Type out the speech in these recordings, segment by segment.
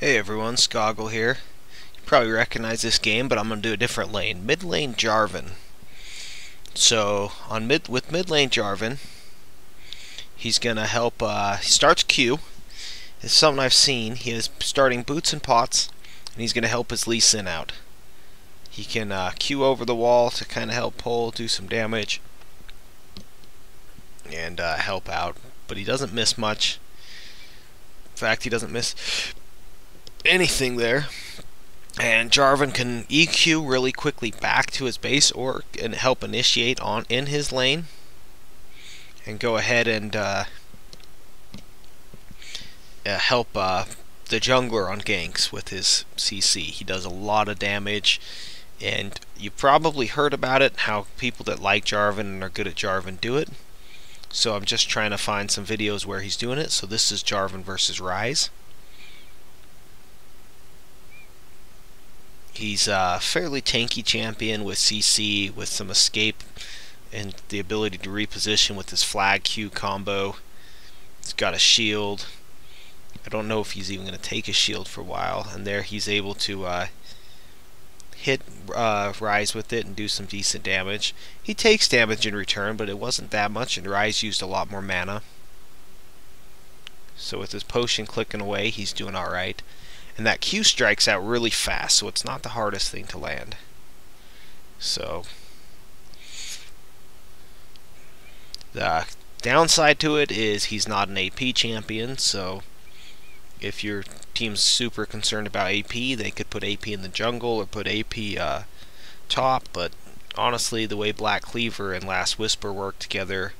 Hey everyone, Skoggle here. You probably recognize this game, but I'm going to do a different lane. Mid lane Jarvan. So, with mid lane Jarvan, he's going to help, he starts Q. It's something I've seen. He is starting boots and pots, and he's going to help his Lee Sin out. He can Q over the wall to kind of help pull, do some damage, and help out. But he doesn't miss much. In fact, he doesn't miss anything there. And Jarvan can EQ really quickly back to his base or and help initiate in his lane and go ahead and help the jungler on ganks with his CC. He does a lot of damage, and you've probably heard about it, how people that like Jarvan and are good at Jarvan do it. So I'm just trying to find some videos where he's doing it. So this is Jarvan versus Ryze. He's a fairly tanky champion with CC, with some escape, and the ability to reposition with his flag Q combo. He's got a shield. I don't know if he's even going to take a shield for a while. And there he's able to hit Ryze with it and do some decent damage. He takes damage in return, but it wasn't that much, and Ryze used a lot more mana. So with his potion clicking away, he's doing alright. And that Q strikes out really fast, so it's not the hardest thing to land. So the downside to it is he's not an AP champion, so if your team's super concerned about AP, they could put AP in the jungle or put AP top, but honestly, the way Black Cleaver and Last Whisper work together,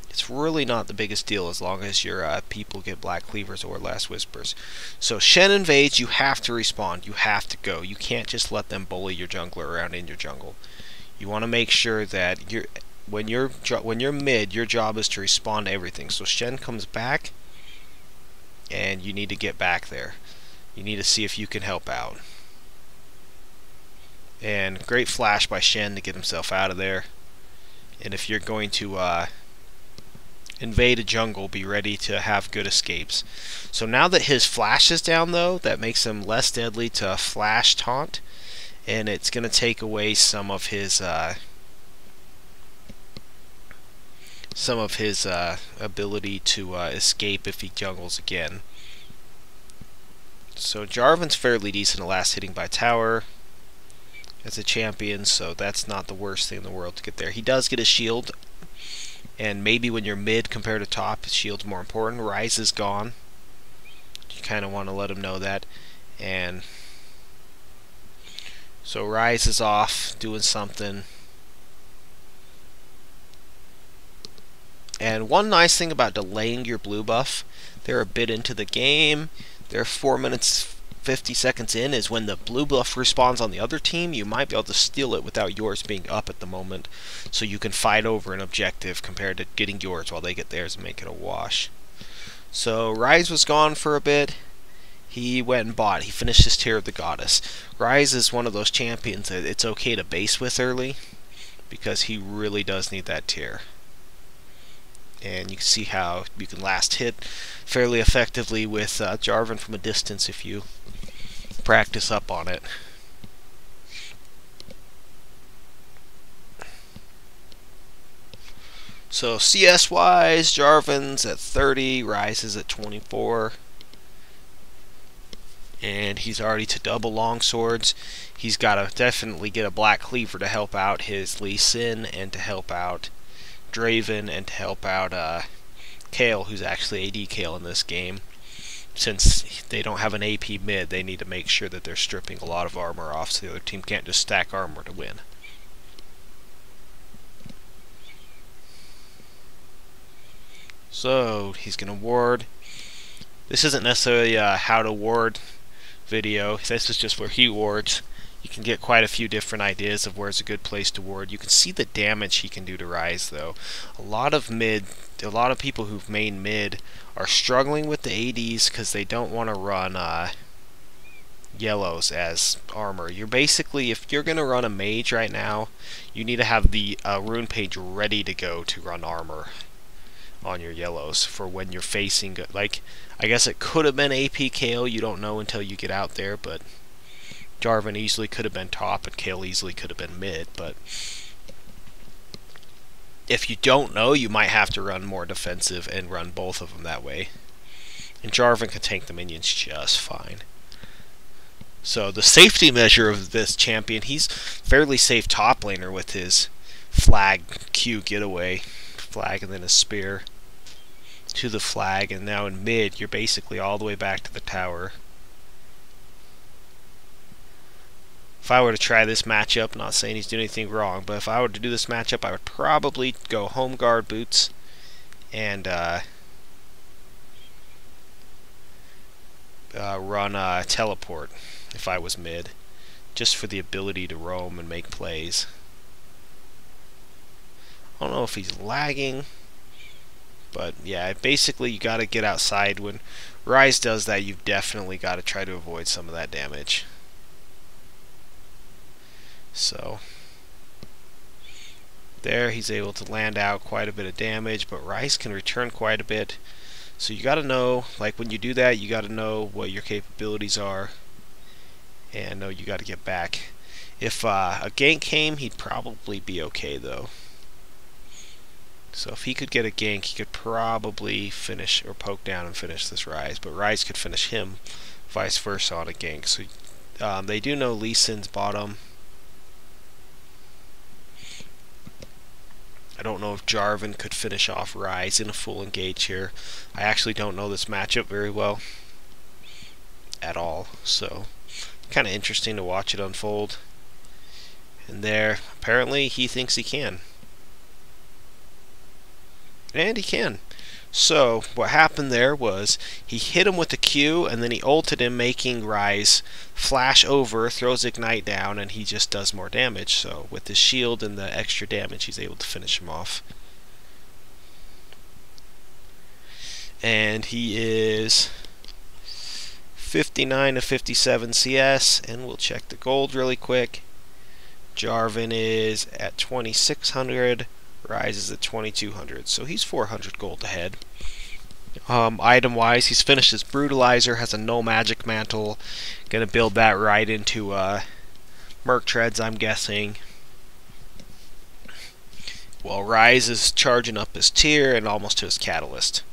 it's really not the biggest deal as long as your people get Black Cleavers or Last Whispers. So Shen invades, you have to respond. You have to go. You can't just let them bully your jungler around in your jungle. You want to make sure that when you're mid, your job is to respond to everything. So Shen comes back, and you need to get back there. You need to see if you can help out. And great flash by Shen to get himself out of there. And if you're going to invade a jungle, be ready to have good escapes. So now that his flash is down, though, that makes him less deadly to flash taunt, and it's going to take away some of his ability to escape if he jungles again. So Jarvan's fairly decent at last hitting by tower as a champion, so that's not the worst thing in the world to get there. He does get a shield, and maybe when you're mid compared to top, shield's more important. Ryze is gone. You kind of want to let him know that. And so Ryze is off doing something. And one nice thing about delaying your blue buff, they're a bit into the game, they're 4 minutes 50 seconds in, is when the blue buff respawns on the other team, you might be able to steal it without yours being up at the moment, so you can fight over an objective compared to getting yours while they get theirs and make it a wash. So Ryze was gone for a bit. He went and bought. He finished his Tear of the Goddess. Ryze is one of those champions that it's okay to base with early, because he really does need that Tear. And you can see how you can last hit fairly effectively with Jarvan from a distance if you practice up on it. So CS wise, Jarvan's at 30, Ryze is at 24, and he's already to double longswords. He's got to definitely get a Black Cleaver to help out his Lee Sin and to help out Draven and to help out Kayle, who's actually AD Kayle in this game. Since they don't have an AP mid, they need to make sure that they're stripping a lot of armor off so the other team can't just stack armor to win. So he's going to ward. This isn't necessarily a how to ward video. This is just where he wards. You can get quite a few different ideas of where's a good place to ward. You can see the damage he can do to Ryze, though. A lot of people who've main mid are struggling with the ADs because they don't want to run yellows as armor. You're basically, if you're going to run a mage right now, you need to have the rune page ready to go to run armor. on your yellows for when you're facing, like, I guess it could have been AP Kale, you don't know until you get out there, but Jarvan easily could have been top and Kale easily could have been mid, but if you don't know, you might have to run more defensive and run both of them that way. And Jarvan can tank the minions just fine. So the safety measure of this champion, he's fairly safe top laner with his flag Q getaway. Flag and then a spear to the flag, and now in mid you're basically all the way back to the tower. If I were to try this matchup, not saying he's doing anything wrong, but if I were to do this matchup, I would probably go home guard boots and run teleport if I was mid, just for the ability to roam and make plays. I don't know if he's lagging, but yeah, basically you got to get outside. When Ryze does that, you've definitely got to try to avoid some of that damage. So there, he's able to land out quite a bit of damage, but Ryze can return quite a bit. So you got to know, like when you do that, you got to know what your capabilities are, and know you got to get back. If a gank came, he'd probably be okay though. So if he could get a gank, he could probably finish or poke down and finish this Ryze, but Ryze could finish him, vice versa on a gank. So they do know Lee Sin's bottom. I don't know if Jarvan could finish off Ryze in a full engage here. I actually don't know this matchup very well at all, so kind of interesting to watch it unfold. And there, apparently he thinks he can. And he can. So what happened there was he hit him with the Q, and then he ulted him, making Ryze flash over, throws Ignite down, and he just does more damage. So with his shield and the extra damage, he's able to finish him off. And he is 59 to 57 CS, and we'll check the gold really quick. Jarvan is at 2600. Ryze is at 2200, so he's 400 gold ahead. Item wise, he's finished his Brutalizer, has a no magic mantle, gonna build that right into Merc Treads, I'm guessing. Well, Ryze is charging up his tier and almost to his Catalyst.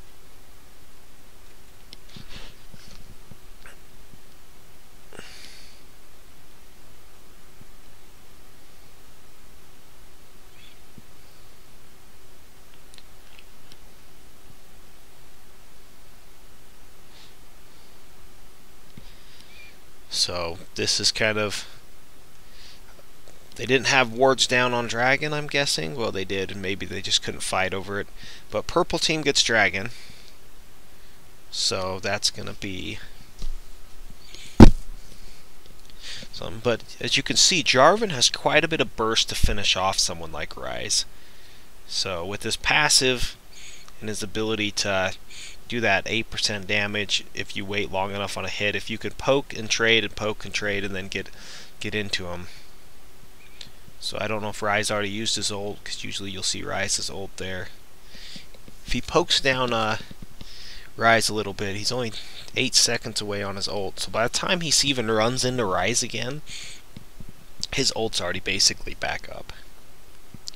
So this is kind of, they didn't have wards down on Dragon, I'm guessing. Well, they did, and maybe they just couldn't fight over it. But purple team gets Dragon, so that's gonna be some. But as you can see, Jarvan has quite a bit of burst to finish off someone like Ryze. So with his passive and his ability to do that 8% damage if you wait long enough on a hit, if you could poke and trade and then get into him. So I don't know if Ryze already used his ult, because usually you'll see Ryze's ult there. If he pokes down Ryze a little bit, he's only 8 seconds away on his ult, so by the time he even runs into Ryze again, his ult's already basically back up.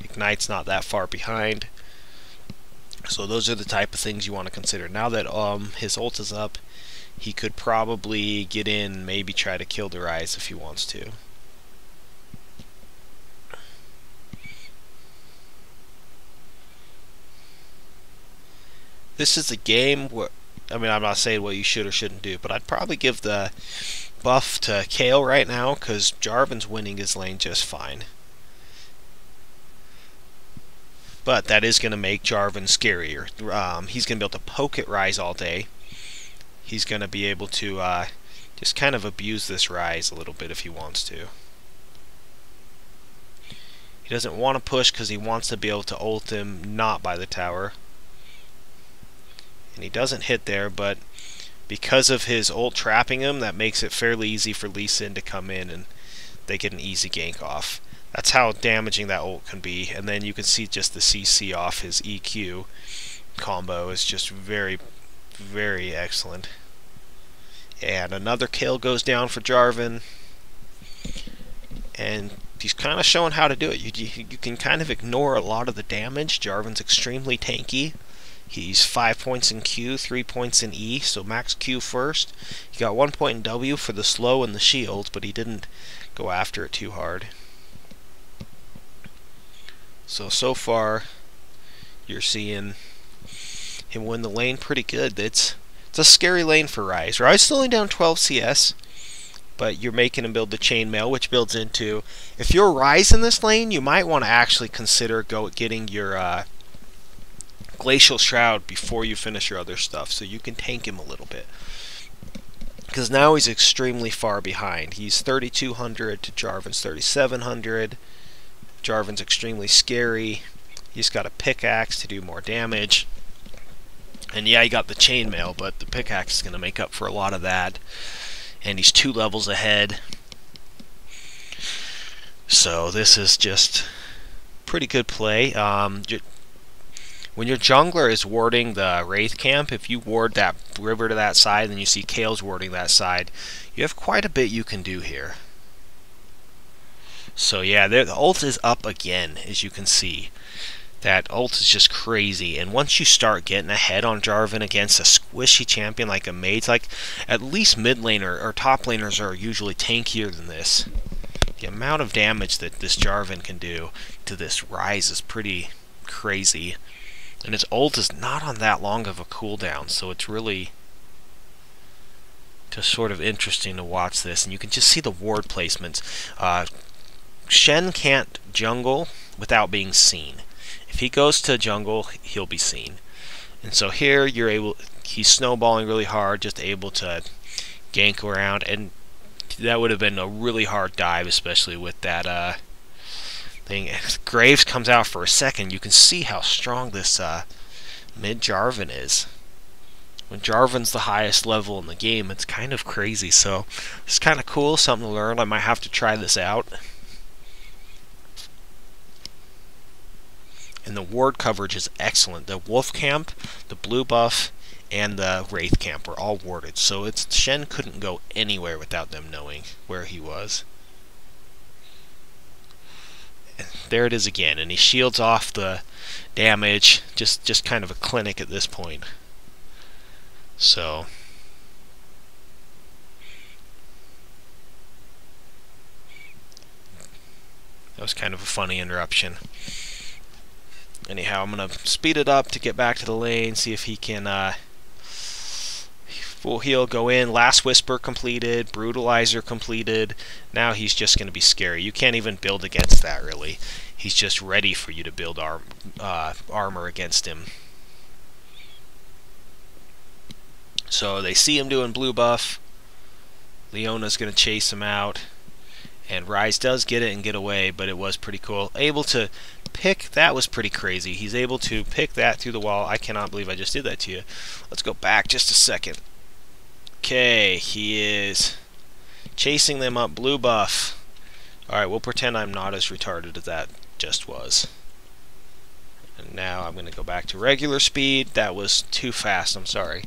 Ignite's not that far behind. So those are the type of things you want to consider. Now that his ult is up, he could probably get in, maybe try to kill the Ryze if he wants to. This is a game where, I mean, I'm not saying what you should or shouldn't do, but I'd probably give the buff to Kale right now, because Jarvan's winning his lane just fine. But that is going to make Jarvan scarier. He's going to be able to poke at Ryze all day. He's going to be able to just kind of abuse this Ryze a little bit if he wants to. He doesn't want to push because he wants to be able to ult him not by the tower. And he doesn't hit there, but because of his ult trapping him, that makes it fairly easy for Lee Sin to come in and they get an easy gank off. That's how damaging that ult can be. And then you can see just the CC off his EQ. combo is just very, very excellent. And another kill goes down for Jarvan. And he's kind of showing how to do it. You can kind of ignore a lot of the damage. Jarvan's extremely tanky. He's 5 points in Q, 3 points in E, so max Q first. He got 1 point in W for the slow and the shield, but he didn't go after it too hard. So far, you're seeing him win the lane pretty good. It's a scary lane for Ryze. Ryze's only down 12 CS, but you're making him build the chainmail, which builds into, if you're Ryze in this lane, you might want to actually consider getting your Glacial Shroud before you finish your other stuff, so you can tank him a little bit. Because now he's extremely far behind. He's 3,200 to Jarvan's 3,700. Jarvan's extremely scary. He's got a pickaxe to do more damage. And yeah, he got the chainmail, but the pickaxe is going to make up for a lot of that. And he's 2 levels ahead. So this is just pretty good play. When your jungler is warding the Wraith camp, if you ward that river to that side and you see Kale's warding that side, you have quite a bit you can do here. So yeah, the ult is up again, as you can see. That ult is just crazy, and once you start getting ahead on Jarvan against a squishy champion like a Mage, like at least mid laner or top laners are usually tankier than this. The amount of damage that this Jarvan can do to this Ryze is pretty crazy. And his ult is not on that long of a cooldown, so it's really just sort of interesting to watch this. And you can just see the ward placements. Shen can't jungle without being seen. If he goes to jungle, he'll be seen. And so here he's snowballing really hard, just able to gank around, and that would have been a really hard dive, especially with that thing. Graves comes out for a second. You can see how strong this mid Jarvan is. When Jarvan's the highest level in the game, it's kind of crazy. So it's kind of cool, something to learn. I might have to try this out. And the ward coverage is excellent. The Wolf camp, the blue buff, and the Wraith camp were all warded. So Shen couldn't go anywhere without them knowing where he was. And there it is again, and he shields off the damage. Just kind of a clinic at this point. So that was kind of a funny interruption. Anyhow, I'm going to speed it up to get back to the lane, see if he can full heal, go in. Last Whisper completed, Brutalizer completed. Now he's just going to be scary. You can't even build against that, really. He's just ready for you to build armor against him. So they see him doing blue buff. Leona's going to chase him out. And Ryze does get it and get away, but it was pretty cool. Able to pick, that was pretty crazy. He's able to pick that through the wall. I cannot believe I just did that to you. Let's go back just a second. Okay, he is chasing them up, blue buff. Alright, we'll pretend I'm not as retarded as that just was. And now I'm going to go back to regular speed. That was too fast, I'm sorry.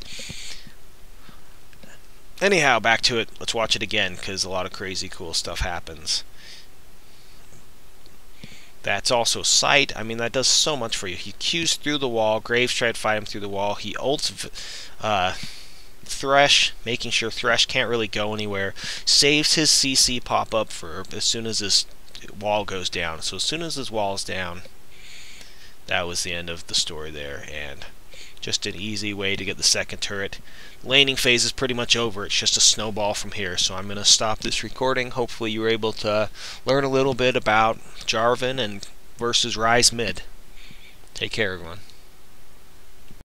Anyhow, back to it. Let's watch it again, because a lot of crazy cool stuff happens. That's also sight. I mean, that does so much for you. He Qs through the wall. Graves tried to fight him through the wall. He ults Thresh, making sure Thresh can't really go anywhere. Saves his CC pop-up for as soon as his wall goes down. So as soon as his wall is down, that was the end of the story there. And just an easy way to get the second turret. Laning phase is pretty much over. It's just a snowball from here. So I'm going to stop this recording. Hopefully you were able to learn a little bit about Jarvan and versus Ryze mid. Take care, everyone.